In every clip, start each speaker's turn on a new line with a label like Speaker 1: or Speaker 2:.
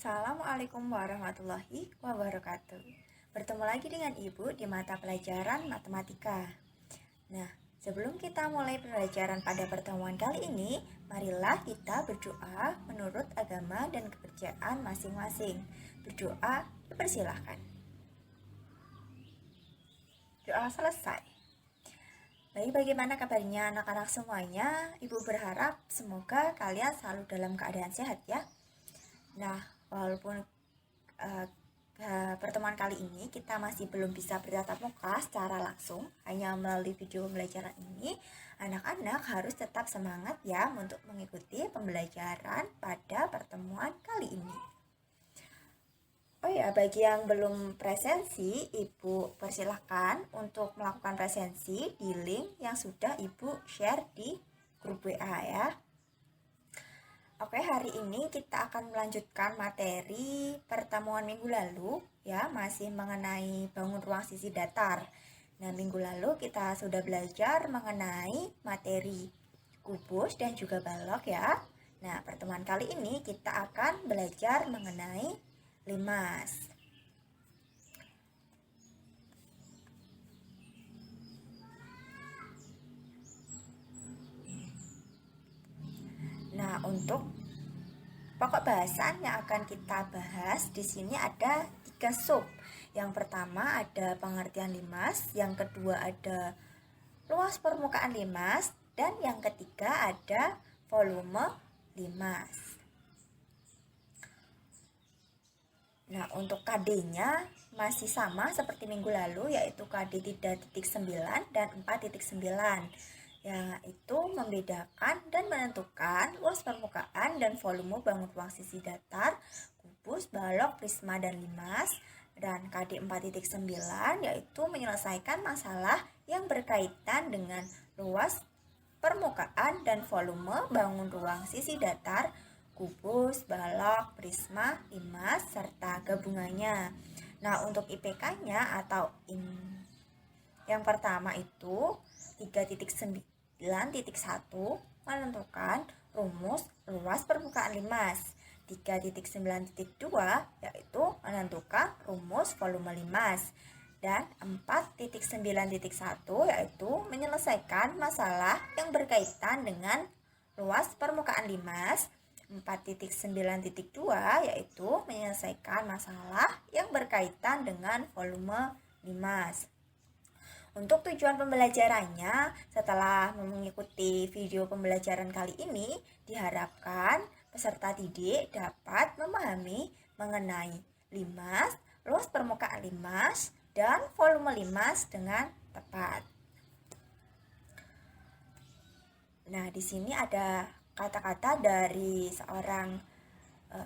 Speaker 1: Assalamualaikum warahmatullahi wabarakatuh. Bertemu lagi dengan Ibu di mata pelajaran matematika. Nah, sebelum kita mulai pelajaran pada pertemuan kali ini, marilah kita berdoa menurut agama dan kepercayaan masing-masing. Berdoa, dipersilahkan. Doa selesai. Baik, bagaimana kabarnya anak-anak semuanya? Ibu berharap semoga kalian selalu dalam keadaan sehat ya. Nah, walaupun pertemuan kali ini kita masih belum bisa bertatap muka secara langsung, hanya melalui video pembelajaran ini, anak-anak harus tetap semangat ya untuk mengikuti pembelajaran pada pertemuan kali ini. Oh ya, bagi yang belum presensi, Ibu persilahkan untuk melakukan presensi di link yang sudah Ibu share di grup WA ya. Oke, hari ini kita akan melanjutkan materi pertemuan minggu lalu ya, masih mengenai bangun ruang sisi datar. Nah, minggu lalu kita sudah belajar mengenai materi kubus dan juga balok ya. Nah, pertemuan kali ini kita akan belajar mengenai limas. Nah, untuk pokok bahasan yang akan kita bahas di sini ada 3 sub. Yang pertama ada pengertian limas, yang kedua ada luas permukaan limas, dan yang ketiga ada volume limas. Nah, untuk KD-nya masih sama seperti minggu lalu, yaitu KD 3.9 dan 4.9. Yaitu membedakan dan menentukan luas permukaan dan volume bangun ruang sisi datar, kubus, balok, prisma, dan limas. Dan KD 4.9 yaitu menyelesaikan masalah yang berkaitan dengan luas permukaan dan volume bangun ruang sisi datar, kubus, balok, prisma, limas, serta gabungannya. Nah, untuk IPK-nya atau yang pertama itu 3.9.1 menentukan rumus luas permukaan limas. 3.9.2 yaitu menentukan rumus volume limas. Dan 4.9.1 yaitu menyelesaikan masalah yang berkaitan dengan luas permukaan limas. 4.9.2 yaitu menyelesaikan masalah yang berkaitan dengan volume limas. Untuk tujuan pembelajarannya, setelah mengikuti video pembelajaran kali ini, diharapkan peserta didik dapat memahami mengenai limas, luas permukaan limas, dan volume limas dengan tepat. Nah, di sini ada kata-kata dari seorang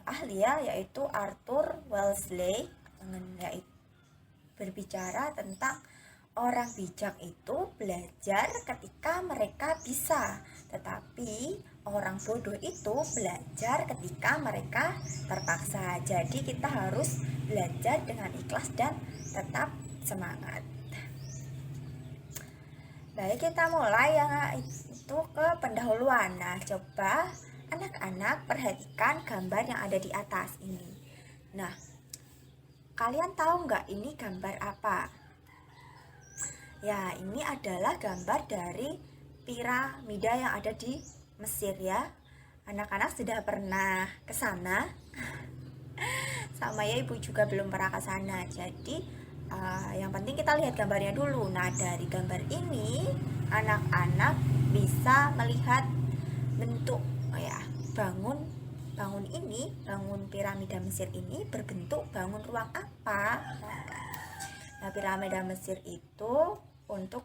Speaker 1: ahli ya, yaitu Arthur Wellesley, berbicara tentang orang bijak itu belajar ketika mereka bisa, tetapi orang bodoh itu belajar ketika mereka terpaksa. Jadi kita harus belajar dengan ikhlas dan tetap semangat. Baik, kita mulai yang itu ke pendahuluan. Nah, coba anak-anak perhatikan gambar yang ada di atas ini. Nah, kalian tahu nggak ini gambar apa? Ya, ini adalah gambar dari piramida yang ada di Mesir ya. Anak-anak sudah pernah ke sana? Sama ya, Ibu juga belum pernah ke sana. Jadi yang penting kita lihat gambarnya dulu. Nah, dari gambar ini anak-anak bisa melihat bentuk bangun piramida Mesir ini berbentuk bangun ruang apa? Nah, piramida Mesir itu untuk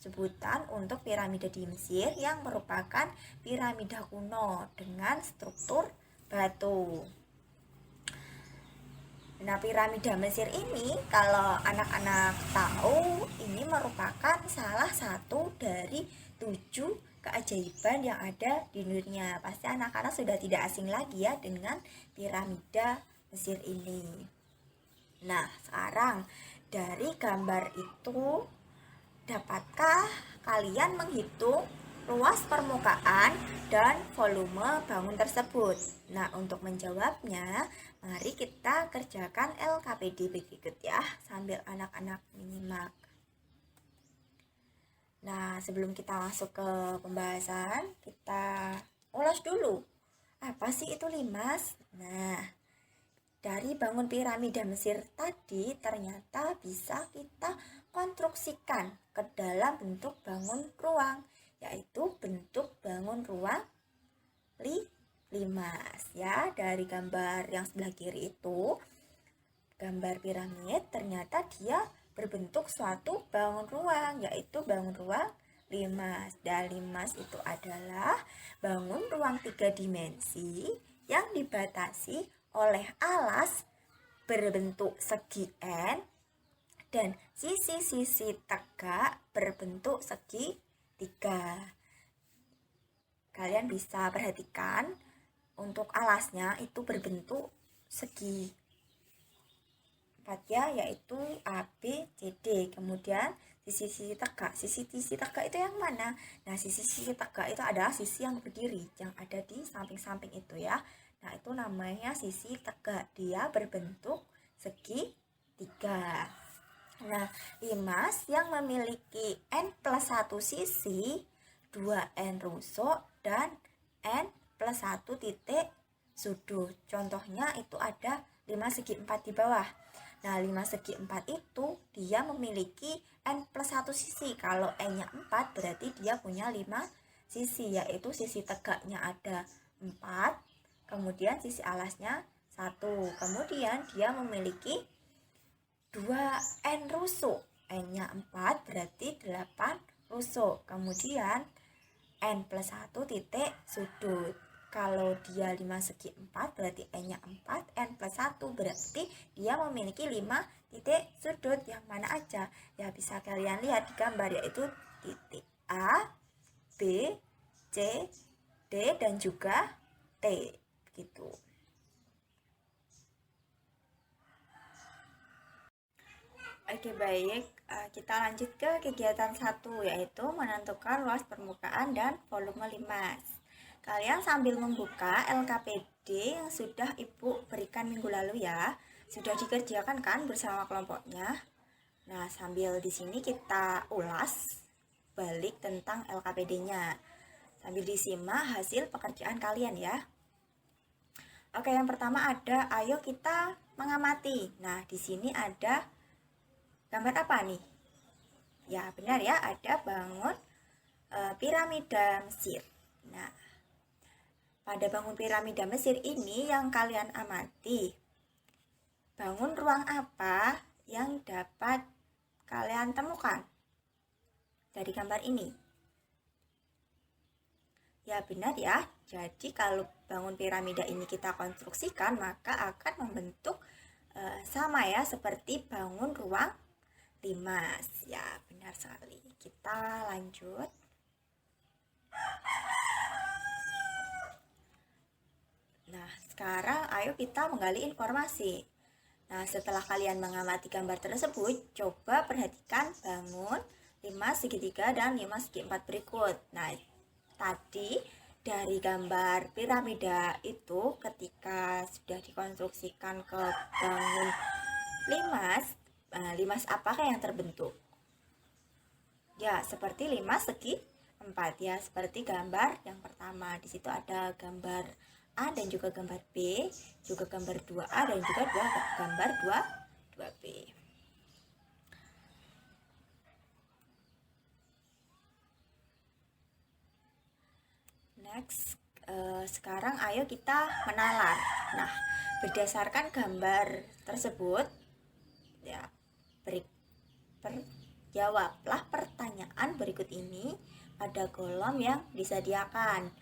Speaker 1: sebutan untuk piramida di Mesir yang merupakan piramida kuno dengan struktur batu. Nah, piramida Mesir ini kalau anak-anak tahu, ini merupakan salah satu dari 7 keajaiban yang ada di dunia. Pasti anak-anak sudah tidak asing lagi ya dengan piramida Mesir ini. Nah, sekarang dari gambar itu, dapatkah kalian menghitung luas permukaan dan volume bangun tersebut. Nah, untuk menjawabnya, mari kita kerjakan LKPD berikut ya, sambil anak-anak menyimak. Nah, sebelum kita masuk ke pembahasan, kita ulas dulu. Apa sih itu limas? Nah, dari bangun piramida Mesir tadi ternyata bisa kita konstruksikan ke dalam bentuk bangun ruang, yaitu bentuk bangun ruang limas ya. Dari gambar yang sebelah kiri itu, gambar piramid, ternyata dia berbentuk suatu bangun ruang, yaitu bangun ruang limas. Dan limas itu adalah bangun ruang 3 dimensi yang dibatasi oleh alas berbentuk segi N dan sisi-sisi tegak berbentuk segi 3. Kalian bisa perhatikan untuk alasnya itu berbentuk segi 4 ya, yaitu A, B, C, D. Kemudian sisi-sisi tegak. Sisi-sisi tegak itu yang mana? Nah, sisi-sisi tegak itu adalah sisi yang berdiri, yang ada di samping-samping itu ya. Nah, itu namanya sisi tegak. Dia berbentuk segi 3. Nah, limas yang memiliki N+1 sisi, 2N rusuk, dan N+1 titik sudut. Contohnya itu ada limas segi 4 di bawah. Nah, limas segi 4 itu dia memiliki N+1 sisi. Kalau N-nya 4 berarti dia punya 5 sisi, yaitu sisi tegaknya ada 4, kemudian sisi alasnya 1. Kemudian dia memiliki 2N rusuk. N-nya 4 berarti 8 rusuk. Kemudian N+1 titik sudut. Kalau dia 5 segi 4 berarti N-nya 4, N+1 berarti dia memiliki 5 titik sudut. Yang mana aja? Ya bisa kalian lihat di gambar, yaitu titik A, B, C, D, dan juga T. Gitu. Oke, baik, kita lanjut ke kegiatan 1, yaitu menentukan luas permukaan dan volume limas. Kalian sambil membuka LKPD yang sudah Ibu berikan minggu lalu ya. Sudah dikerjakan kan bersama kelompoknya. Nah, sambil di sini kita ulas balik tentang LKPD-nya. Sambil disimak hasil pekerjaan kalian ya. Oke, yang pertama ada ayo kita mengamati. Nah, di sini ada gambar apa nih? Ya, benar ya, ada bangun piramida Mesir. Nah, pada bangun piramida Mesir ini yang kalian amati, bangun ruang apa yang dapat kalian temukan dari gambar ini? Ya, benar ya. Jadi kalau bangun piramida ini kita konstruksikan, maka akan membentuk sama ya seperti bangun ruang limas. Ya, benar sekali. Kita lanjut. Nah, sekarang ayo kita menggali informasi. Nah, setelah kalian mengamati gambar tersebut, coba perhatikan bangun limas segitiga dan limas segi 4 berikut. Nah, tadi dari gambar piramida itu ketika sudah dikonstruksikan ke bangun limas, limas apakah yang terbentuk? Ya, seperti limas segi 4 ya, seperti gambar yang pertama. Di situ ada gambar A dan juga gambar B, juga gambar 2A dan juga gambar 2B. Next, sekarang ayo kita menalar. Nah, berdasarkan gambar tersebut, ya, jawablah pertanyaan berikut ini pada kolom yang disediakan.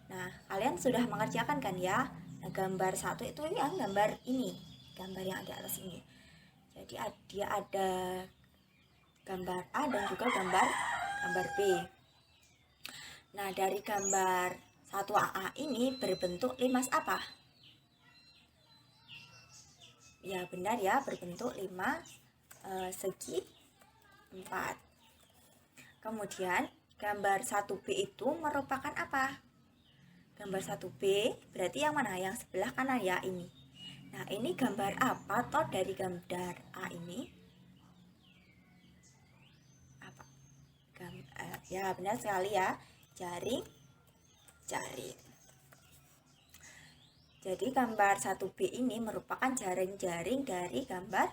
Speaker 1: Nah, kalian sudah mengerjakan kan ya? Nah, gambar 1 itu yang gambar ini, gambar yang di atas ini. Jadi dia ada gambar A dan juga gambar B. Nah, dari gambar 1AA ini berbentuk limas apa? Ya, benar ya, berbentuk limas segi 4. Kemudian gambar 1B itu merupakan apa? Gambar 1B berarti yang mana? Yang sebelah kanan ya, ini. Nah, ini gambar apa toh dari gambar A ini? Apa? Ya, benar sekali ya. Jaring. Jadi gambar 1B ini merupakan jaring-jaring dari gambar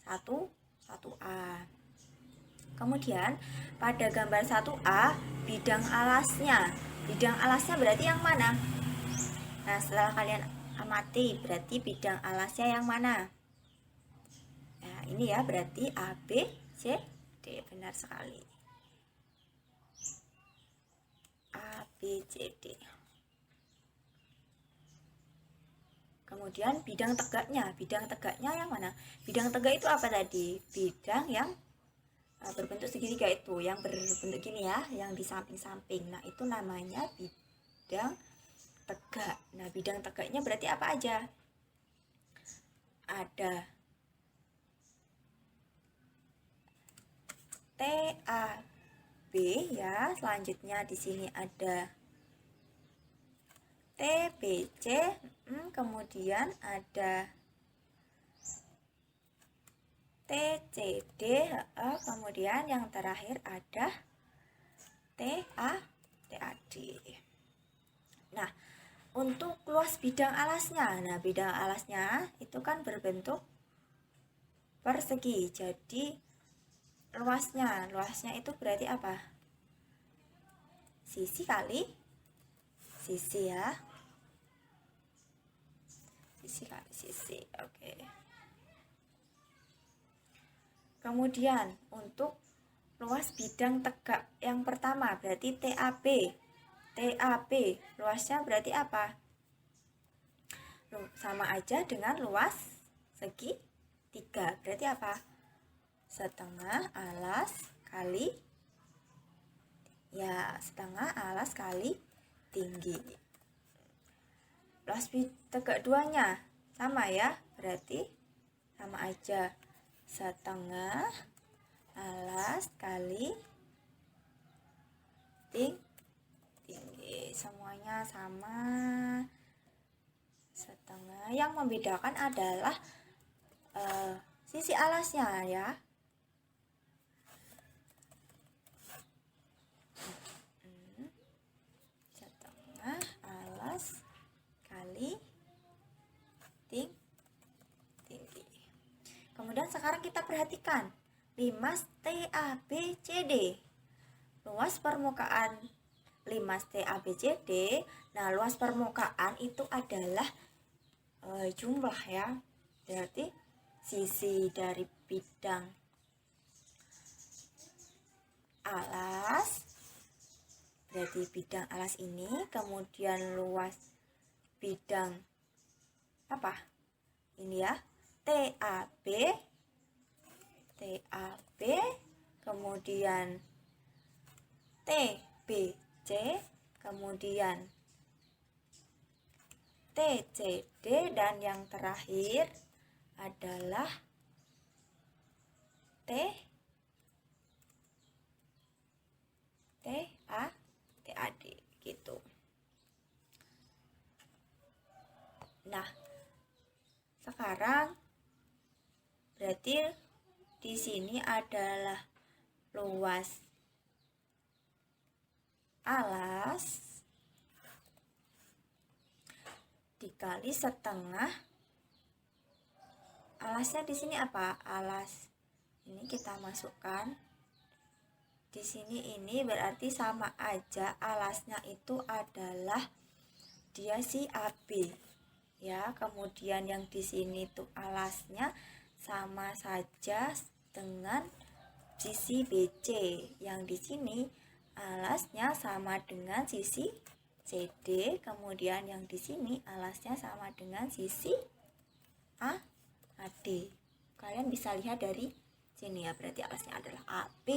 Speaker 1: 1A. Kemudian pada gambar 1A, bidang alasnya. Bidang alasnya berarti yang mana? Nah, setelah kalian amati, berarti bidang alasnya yang mana? Nah, ini ya, berarti A, B, C, D. Benar sekali. A, B, C, D. Kemudian bidang tegaknya. Bidang tegaknya yang mana? Bidang tegak itu apa tadi? Bidang yang berbentuk segitiga itu, yang berbentuk gini ya, yang di samping-samping. Nah, itu namanya bidang tegak. Nah, bidang tegaknya berarti apa aja? Ada TAB ya. Selanjutnya di sini ada TBC, kemudian ada TCD, kemudian yang terakhir ada TAD. Nah, untuk luas bidang alasnya, bidang alasnya itu kan berbentuk persegi. Jadi luasnya itu berarti apa? Sisi kali sisi ya. Sisi kali sisi. Oke. Kemudian untuk luas bidang tegak yang pertama berarti TAB. TAB luasnya berarti apa? Sama aja dengan luas segi 3. Berarti apa? Setengah alas kali, ya, setengah alas kali tinggi. Luas tegak duanya sama ya, berarti sama aja, setengah alas kali tinggi. Semuanya sama, setengah. Yang membedakan adalah sisi alasnya ya. Setengah alas kali tinggi. Kemudian sekarang kita perhatikan limas TABCD. Luas permukaan limas TABCD. Nah, luas permukaan itu adalah jumlah ya. Berarti sisi dari bidang alas, berarti bidang alas ini, kemudian luas bidang apa? Ini ya, TAB, kemudian TBC, kemudian TCD, dan yang terakhir adalah TAD gitu. Nah, sekarang berarti di sini adalah luas alas dikali setengah. Alasnya di sini apa? Alas ini kita masukkan di sini, ini berarti sama aja, alasnya itu adalah dia si AB ya. Kemudian yang di sini tuh alasnya sama saja dengan sisi BC. Yang di sini alasnya sama dengan sisi CD, kemudian yang di sini alasnya sama dengan sisi AD. Kalian bisa lihat dari sini ya, berarti alasnya adalah AB,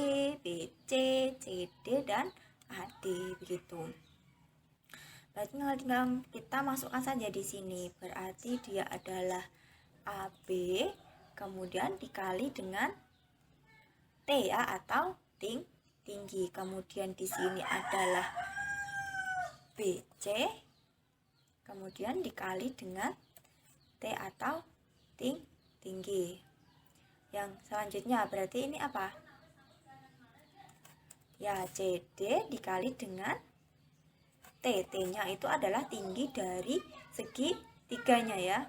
Speaker 1: BC, CD, dan AD begitu. Berarti tinggal kita masukkan saja di sini. Berarti dia adalah AB kemudian dikali dengan T ya, atau tinggi. tinggi. Kemudian di sini adalah BC, kemudian dikali dengan T atau tinggi. Yang selanjutnya berarti ini apa? Ya, CD dikali dengan T. T-nya itu adalah tinggi dari segi tiganya ya.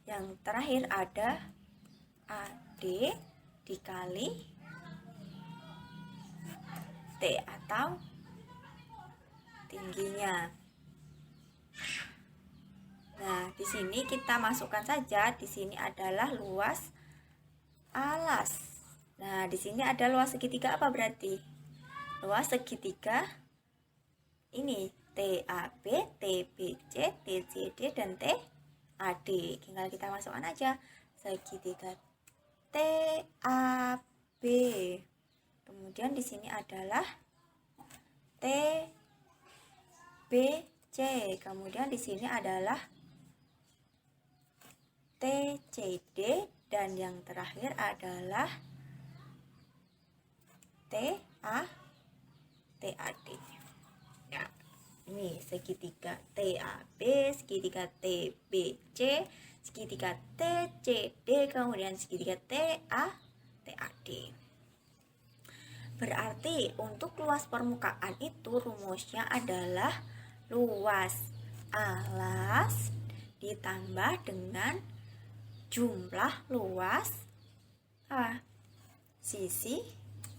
Speaker 1: Yang terakhir ada AD dikali T atau tingginya. Nah, di sini kita masukkan saja. Di sini adalah luas alas. Nah, di sini ada luas segitiga apa berarti? Luas segitiga ini TAB, TBC, TCD, dan TAD. Tinggal kita masukkan aja segitiga TAB. Kemudian di sini adalah TBC. Kemudian di sini adalah TCD, dan yang terakhir adalah TAD. Ya, ini segitiga TAB, segitiga TBC, segitiga TCD, kemudian segitiga TAD. Berarti untuk luas permukaan itu rumusnya adalah luas alas ditambah dengan jumlah luas sisi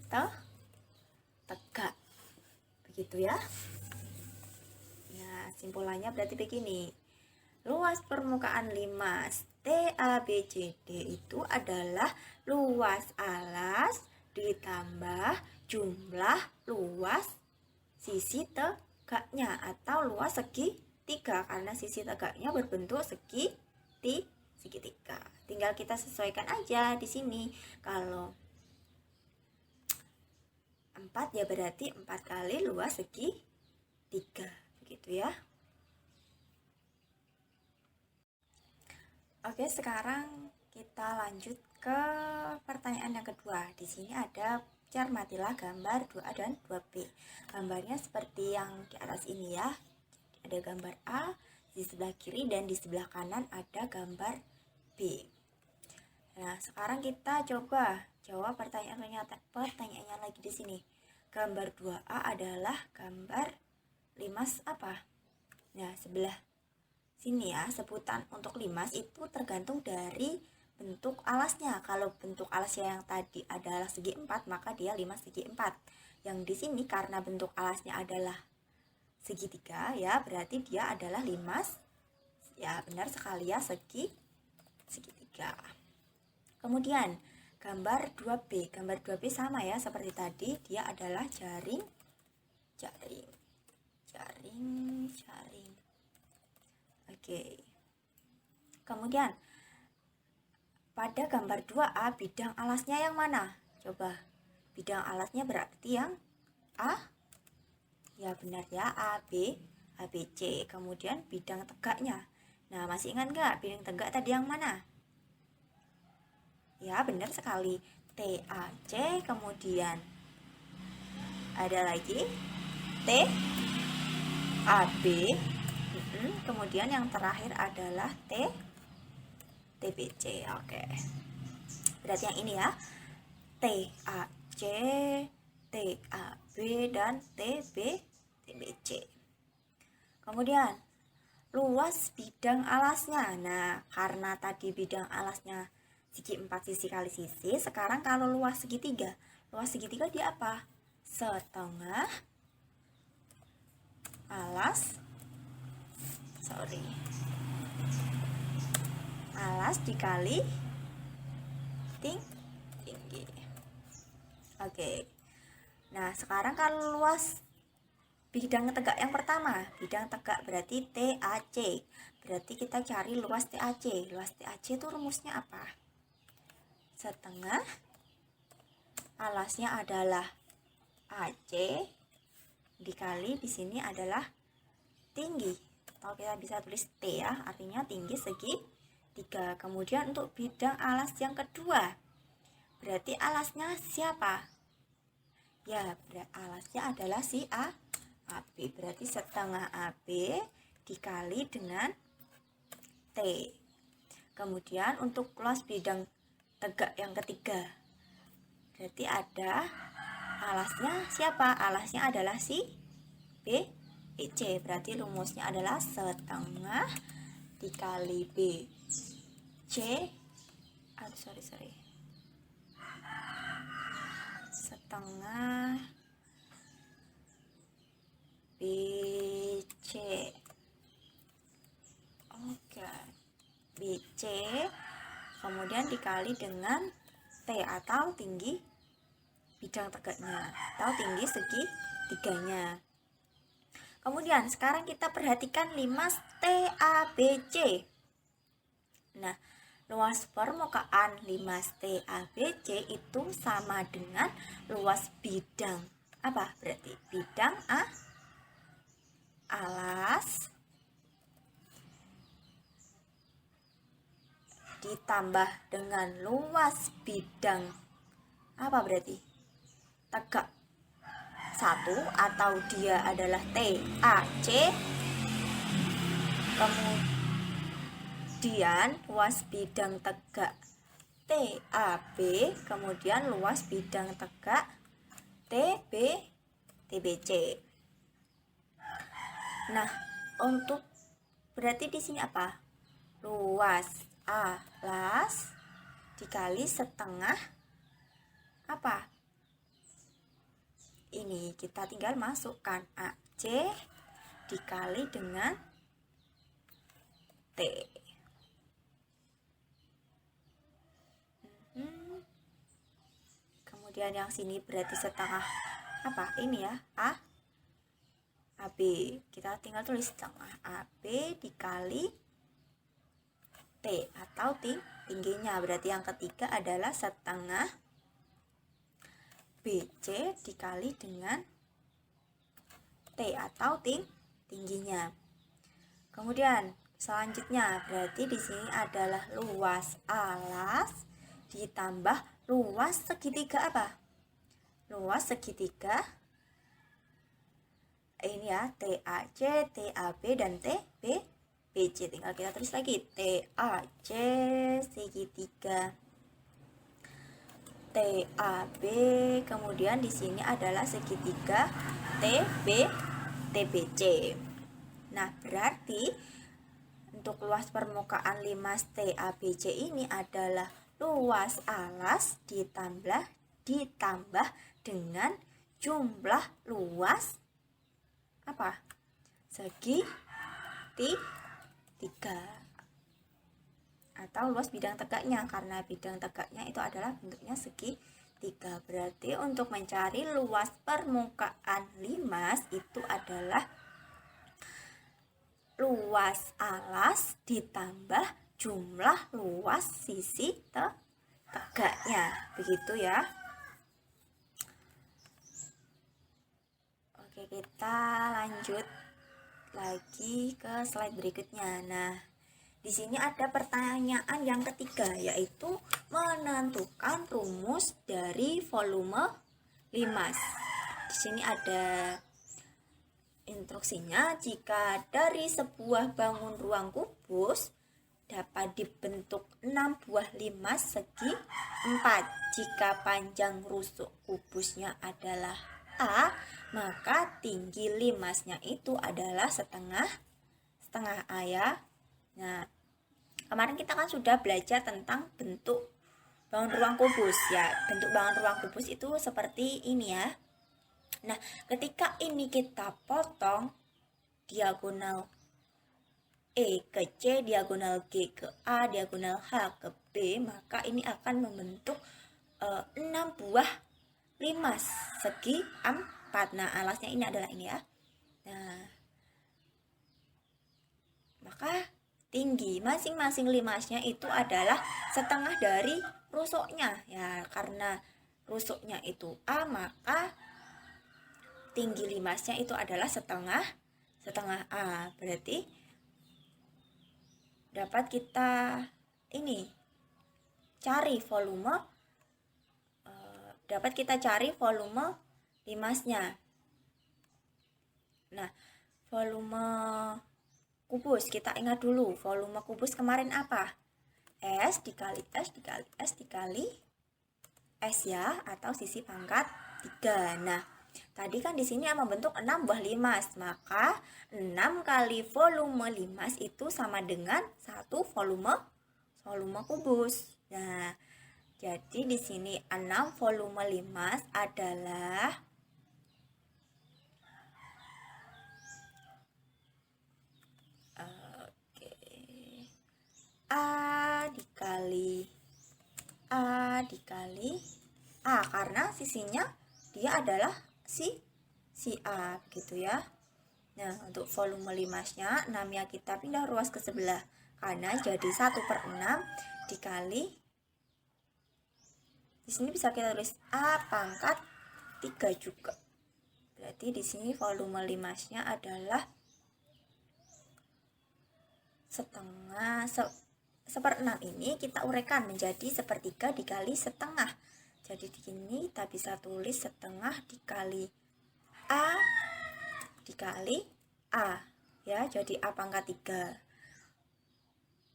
Speaker 1: tegak. Begitu ya. Nah, simpulannya berarti begini. Luas permukaan limas TABCD itu adalah luas alas ditambah jumlah luas sisi tegaknya atau luas segitiga, karena sisi tegaknya berbentuk segitiga. Tinggal kita sesuaikan aja di sini. Kalau 4 ya berarti 4 kali luas segitiga. Begitu ya. Oke, sekarang kita lanjut ke pertanyaan yang kedua. Di sini ada cermatilah gambar 2A dan 2B. Gambarnya seperti yang di atas ini ya. Ada gambar A di sebelah kiri dan di sebelah kanan ada gambar B. Nah, sekarang kita coba jawab pertanyaannya lagi di sini. Gambar 2A adalah gambar limas apa? Nah, sebelah sini ya, sebutan untuk limas itu tergantung dari bentuk alasnya. Kalau bentuk alasnya yang tadi adalah segi 4, maka dia limas segi 4. Yang di sini karena bentuk alasnya adalah segitiga ya, berarti dia adalah limas. Ya, benar sekali ya, segitiga. Kemudian gambar 2B. Gambar 2B sama ya seperti tadi, dia adalah jaring. Oke. Kemudian pada gambar 2A bidang alasnya yang mana? Coba. Bidang alasnya berarti yang A. Ya benar ya, AB, ABC. Kemudian bidang tegaknya. Nah, masih ingat nggak bidang tegak tadi yang mana? Ya, benar sekali. TAC, kemudian ada lagi TAB. Kemudian yang terakhir adalah TBC. Oke. Berarti yang ini ya. TAC, TAB, dan TBC. Kemudian luas bidang alasnya. Nah, karena tadi bidang alasnya segi 4 sisi kali sisi, sekarang kalau luas segitiga dia apa? Setengah alas dikali tinggi. Oke. Nah, sekarang kalau luas bidang tegak yang pertama, bidang tegak berarti TAC. Berarti kita cari luas TAC. Luas TAC itu rumusnya apa? Setengah alasnya adalah AC dikali di sini adalah tinggi. Atau kita bisa tulis T ya, artinya tinggi segitiga. Kemudian untuk bidang alas yang kedua, berarti alasnya siapa? Ya, alasnya adalah si AB. Berarti setengah AB dikali dengan T. Kemudian untuk luas bidang tegak yang ketiga, berarti ada alasnya siapa? Alasnya adalah si BC. Berarti rumusnya adalah setengah dikali BC. Sorry. Setengah BC. Oke. BC kemudian dikali dengan T atau tinggi bidang tegaknya atau tinggi segitiganya. Kemudian sekarang kita perhatikan 5 TABC. Nah, luas permukaan 5 TABC itu sama dengan luas bidang apa? Berarti bidang alas ditambah dengan luas bidang apa berarti? Tegak 1 atau dia adalah TAC. Kemudian luas bidang tegak TAB, kemudian luas bidang tegak TBC. Nah, untuk berarti di sini apa? Luas alas dikali setengah apa? Ini kita tinggal masukkan AC dikali dengan T. Kemudian yang sini berarti setengah apa? Ini ya, AB. Kita tinggal tulis setengah AB dikali T atau tingginya. Berarti yang ketiga adalah setengah BC dikali dengan T atau tingginya. Kemudian selanjutnya berarti di sini adalah luas alas ditambah luas segitiga apa? Luas segitiga ini ya, TAC, TAB dan TBC. Tinggal kita tulis lagi TAC segitiga TAB, kemudian di sini adalah segitiga TBC. Nah, berarti untuk luas permukaan 5 TABC ini adalah luas alas ditambah dengan jumlah luas apa? Segitiga atau luas bidang tegaknya, karena bidang tegaknya itu adalah bentuknya segitiga. Berarti untuk mencari luas permukaan limas itu adalah luas alas ditambah jumlah luas sisi tegaknya, begitu ya. Oke, kita lanjut lagi ke slide berikutnya. Nah, di sini ada pertanyaan yang ketiga, yaitu menentukan rumus dari volume limas. Di sini ada instruksinya, jika dari sebuah bangun ruang kubus dapat dibentuk 6 buah limas segi 4. Jika panjang rusuk kubusnya adalah A, maka tinggi limasnya itu adalah setengah A ya. Nah, kemarin kita kan sudah belajar tentang bentuk bangun ruang kubus ya. Bentuk bangun ruang kubus itu seperti ini ya. Nah, ketika ini kita potong diagonal E ke C, diagonal G ke A, diagonal H ke B, maka ini akan membentuk 6 buah limas segi 4. Nah, alasnya ini adalah ini ya. Nah, maka tinggi masing-masing limasnya itu adalah setengah dari rusuknya ya. Karena rusuknya itu A, maka tinggi limasnya itu adalah setengah A. Berarti dapat kita ini cari volume limasnya. Nah, volume kubus, kita ingat dulu, volume kubus kemarin apa? S dikali S dikali S dikali S ya, atau sisi pangkat 3. Nah, tadi kan di sini membentuk 6 buah limas, maka 6 kali volume limas itu sama dengan 1 volume kubus. Nah, jadi di sini 6 volume limas adalah A dikali A, karena sisinya dia adalah si A gitu ya. Nah, untuk volume limasnya 6 ya, kita pindah ruas ke sebelah kanan, jadi 1/6 dikali, di sini bisa kita tulis A pangkat 3 juga. Berarti di sini volume limasnya adalah setengah. 1/6 ini kita uraikan menjadi 1/3 dikali setengah. Jadi di sini kita bisa tulis setengah dikali A dikali A ya, jadi A pangkat 3.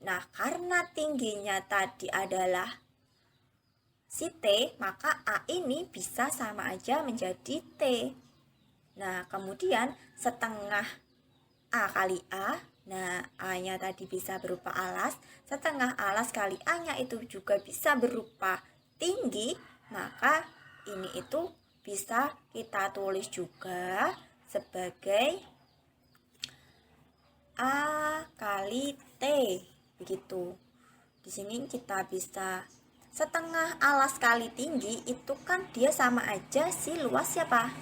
Speaker 1: Nah, karena tingginya tadi adalah si T, maka A ini bisa sama aja menjadi T. Nah, kemudian setengah A kali A, nah A-nya tadi bisa berupa alas, setengah alas kali A-nya itu juga bisa berupa tinggi, maka ini itu bisa kita tulis juga sebagai A kali T, begitu. Di sini kita bisa setengah alas kali tinggi itu kan dia sama aja si luas siapa?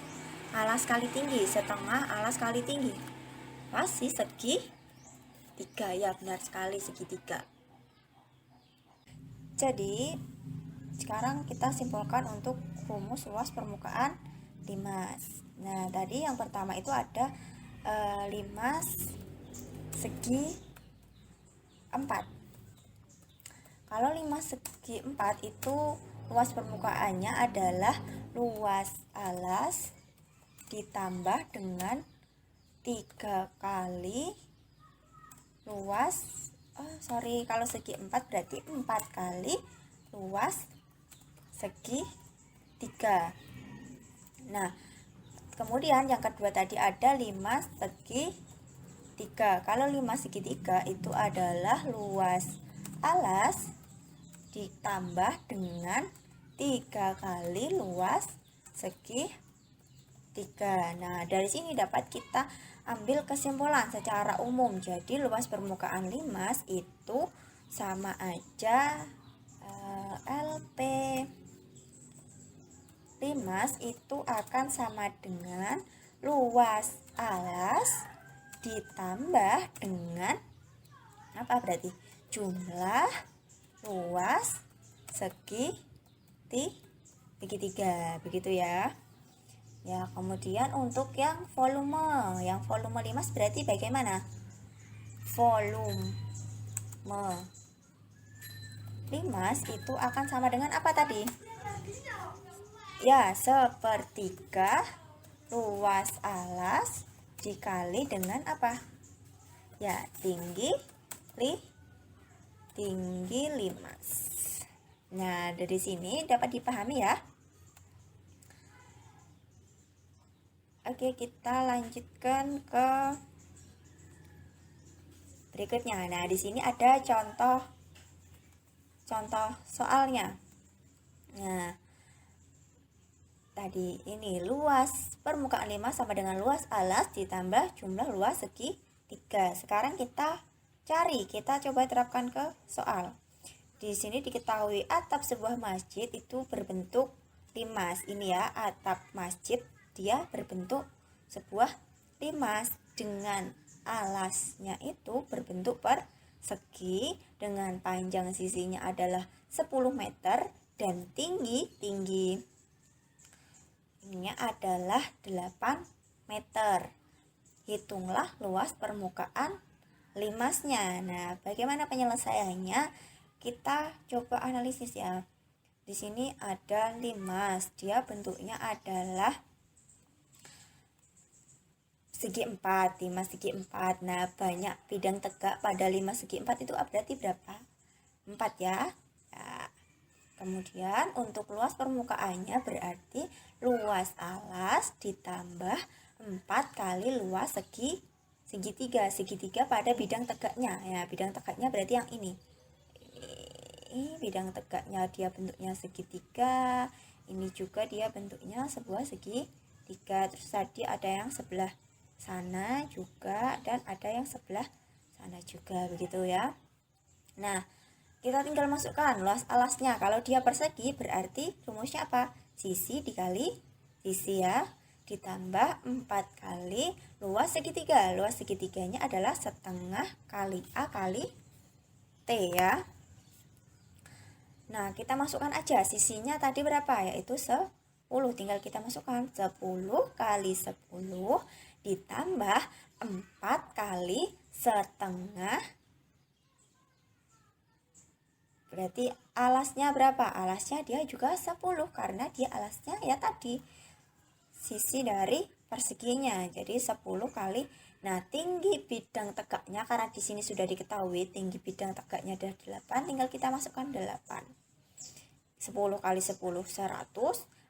Speaker 1: Alas kali tinggi, setengah alas kali tinggi. Pasti segi 3 ya, benar sekali segitiga. Jadi sekarang kita simpulkan untuk rumus luas permukaan limas. Nah, tadi yang pertama itu ada limas segi 4. Kalau limas segi 4 itu luas permukaannya adalah luas alas ditambah dengan 3 kali luas, kalau segi 4 berarti 4 kali luas segi 3. Nah, kemudian yang kedua tadi ada limas segi 3. Kalau limas segi 3 itu adalah luas alas ditambah dengan 3 kali luas segi 3. Nah, dari sini dapat kita ambil kesimpulan secara umum. Jadi luas permukaan limas itu sama aja LP limas itu akan sama dengan luas alas ditambah dengan apa, berarti jumlah luas segi 3, begitu ya. Ya, kemudian untuk yang volume limas berarti bagaimana? Volume limas itu akan sama dengan apa tadi? Ya, 1/3 luas alas dikali dengan apa? Ya, tinggi limas. Nah, dari sini dapat dipahami ya. Oke, kita lanjutkan ke berikutnya. Nah, di sini ada contoh soalnya. Nah, tadi ini luas permukaan limas sama dengan luas alas ditambah jumlah luas segi 3. Sekarang kita coba terapkan ke soal. Di sini diketahui atap sebuah masjid itu berbentuk limas. Ini ya, atap masjid dia berbentuk sebuah limas dengan alasnya itu berbentuk persegi dengan panjang sisinya adalah 10 meter dan tinggi ini adalah 8 meter. Hitunglah luas permukaan limasnya. Nah, bagaimana penyelesaiannya? Kita coba analisis ya. Di sini ada limas, dia bentuknya adalah segi 4, 5 segi 4. Nah, banyak bidang tegak pada 5 segi 4 itu berarti berapa? 4 ya. Nah, kemudian untuk luas permukaannya berarti luas alas ditambah 4 kali luas segitiga. Segitiga pada bidang tegaknya. Ya, bidang tegaknya berarti yang ini. Ini bidang tegaknya dia bentuknya segitiga. Ini juga dia bentuknya sebuah segitiga. Terus tadi ada yang sebelah sana juga dan ada yang sebelah sana juga, begitu ya. Nah, kita tinggal masukkan luas alasnya. Kalau dia persegi berarti rumusnya apa? Sisi dikali sisi ya, ditambah 4 kali luas segitiga. Luas segitiganya adalah setengah kali A kali T ya. Nah, kita masukkan aja sisinya tadi berapa? Yaitu 10. Tinggal kita masukkan 10 kali 10 ditambah 4 kali setengah. Berarti alasnya berapa? Alasnya dia juga 10 karena dia alasnya ya tadi sisi dari perseginya. Jadi 10 kali. Nah, tinggi bidang tegaknya karena di sini sudah diketahui tinggi bidang tegaknya adalah 8, tinggal kita masukkan 8. 10 kali 10 100,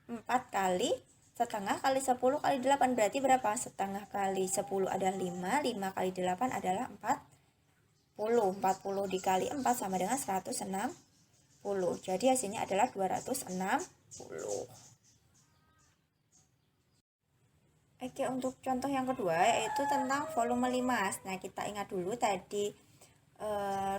Speaker 1: 4 kali setengah kali 10 kali 8 berarti berapa? Setengah kali 10 adalah 5, 5 kali 8 adalah 40. 40 dikali 4 sama dengan 160. Jadi hasilnya adalah 260. Oke, untuk contoh yang kedua yaitu tentang volume limas. Nah, kita ingat dulu tadi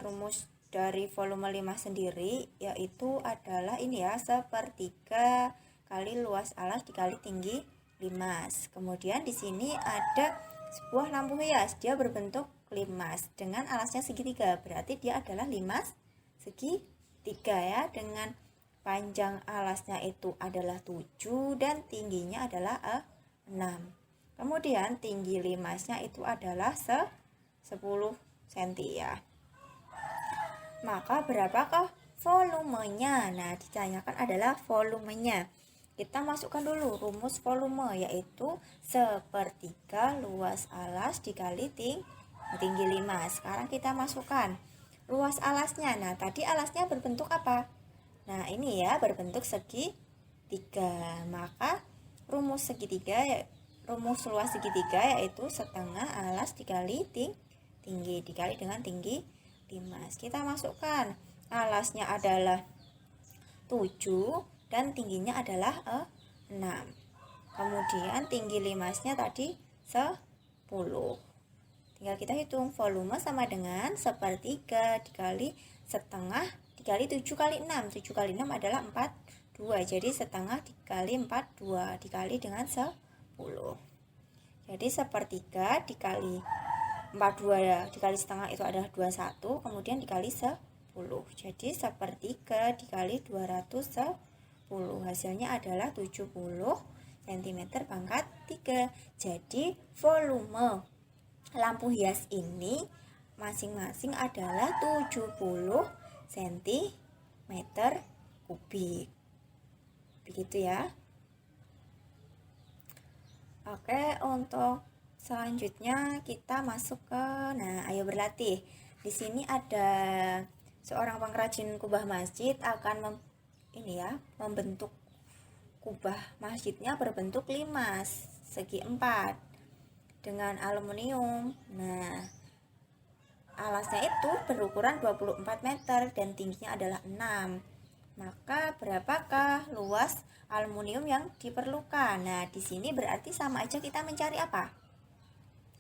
Speaker 1: rumus dari volume limas sendiri yaitu adalah ini ya, sepertiga kali luas alas dikali tinggi limas. Kemudian di sini ada sebuah lampu hias, dia berbentuk limas dengan alasnya segitiga, berarti dia adalah limas segitiga ya, dengan panjang alasnya itu adalah 7 dan tingginya adalah 6. Kemudian tinggi limasnya itu adalah 10 cm ya. Maka berapakah volumenya? Nah, ditanyakan adalah volumenya. Kita masukkan dulu rumus volume yaitu sepertiga luas alas dikali tinggi limas. Sekarang kita masukkan luas alasnya. Nah, tadi alasnya berbentuk apa? Nah, ini ya berbentuk segitiga. Maka rumus luas segitiga yaitu setengah alas dikali tinggi dikali dengan tinggi limas. Kita masukkan alasnya adalah 7 dan tingginya adalah 6. Kemudian tinggi limasnya tadi 10. Tinggal kita hitung, volume sama dengan sepertiga dikali setengah dikali 7 kali 6. 7 kali 6 adalah 42. Jadi setengah dikali 42 dikali dengan 10. Jadi sepertiga dikali 42 dikali setengah itu adalah 21, kemudian dikali 10. Jadi sepertiga dikali 210. Hasilnya adalah 70 cm pangkat 3. Jadi volume lampu hias ini masing-masing adalah 70 cm kubik. Begitu ya. Oke, untuk selanjutnya kita masuk ke ayo berlatih. Di sini ada seorang pengrajin kubah masjid akan membentuk kubah masjidnya berbentuk limas segi 4 dengan aluminium. Nah, alasnya itu berukuran 24 meter dan tingginya adalah 6. Maka berapakah luas aluminium yang diperlukan? Nah, di sini berarti sama aja kita mencari apa?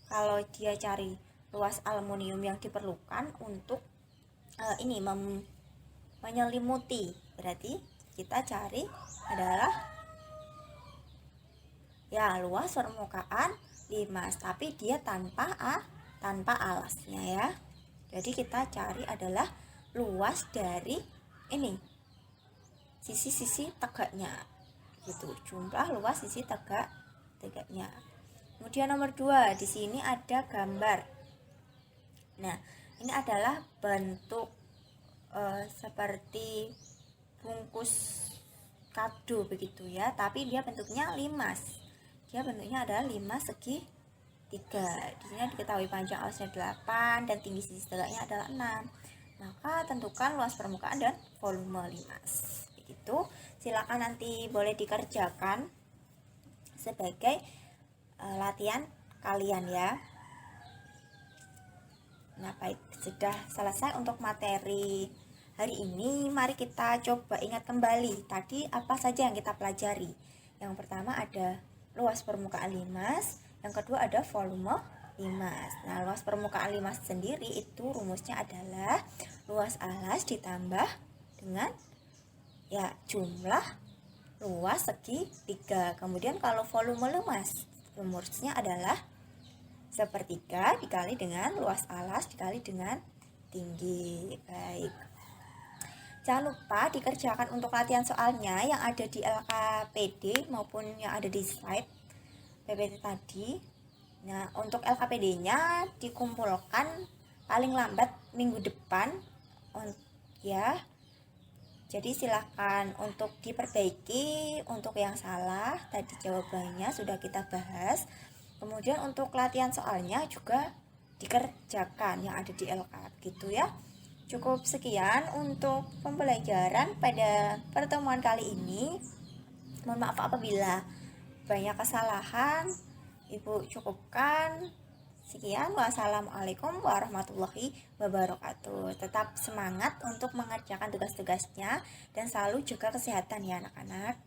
Speaker 1: Kalau dia cari luas aluminium yang diperlukan untuk menyelimuti, berarti kita cari adalah ya luas permukaan limas, tapi dia tanpa alasnya ya. Jadi kita cari adalah luas dari ini sisi-sisi tegaknya gitu, jumlah luas sisi tegaknya. Kemudian nomor 2, di sini ada gambar. Nah, ini adalah bentuk seperti bungkus kado begitu ya, tapi dia bentuknya limas. Dia bentuknya adalah limas segitiga. 3. Di sini diketahui panjang alasnya 8 dan tinggi sisi tegaknya adalah 6. Maka tentukan luas permukaan dan volume limas. Begitu. Silakan nanti boleh dikerjakan sebagai latihan kalian ya. Nah, baik, sudah selesai untuk materi hari ini. Mari kita coba ingat kembali tadi apa saja yang kita pelajari. Yang pertama ada luas permukaan limas, yang kedua ada volume limas. Nah, luas permukaan limas sendiri itu rumusnya adalah luas alas ditambah dengan ya jumlah luas segitiga. Kemudian kalau volume limas, rumusnya adalah sepertiga dikali dengan luas alas dikali dengan tinggi. Baik, jangan lupa dikerjakan untuk latihan soalnya yang ada di LKPD maupun yang ada di slide PPT tadi. Nah, untuk LKPD nya dikumpulkan paling lambat minggu depan ya. Jadi silahkan untuk diperbaiki untuk yang salah tadi jawabannya sudah kita bahas. Kemudian untuk latihan soalnya juga dikerjakan yang ada di LK gitu ya. Cukup sekian untuk pembelajaran pada pertemuan kali ini. Mohon maaf apabila banyak kesalahan. Ibu cukupkan. Sekian, wassalamualaikum warahmatullahi wabarakatuh. Tetap semangat untuk mengerjakan tugas-tugasnya dan selalu jaga kesehatan ya anak-anak.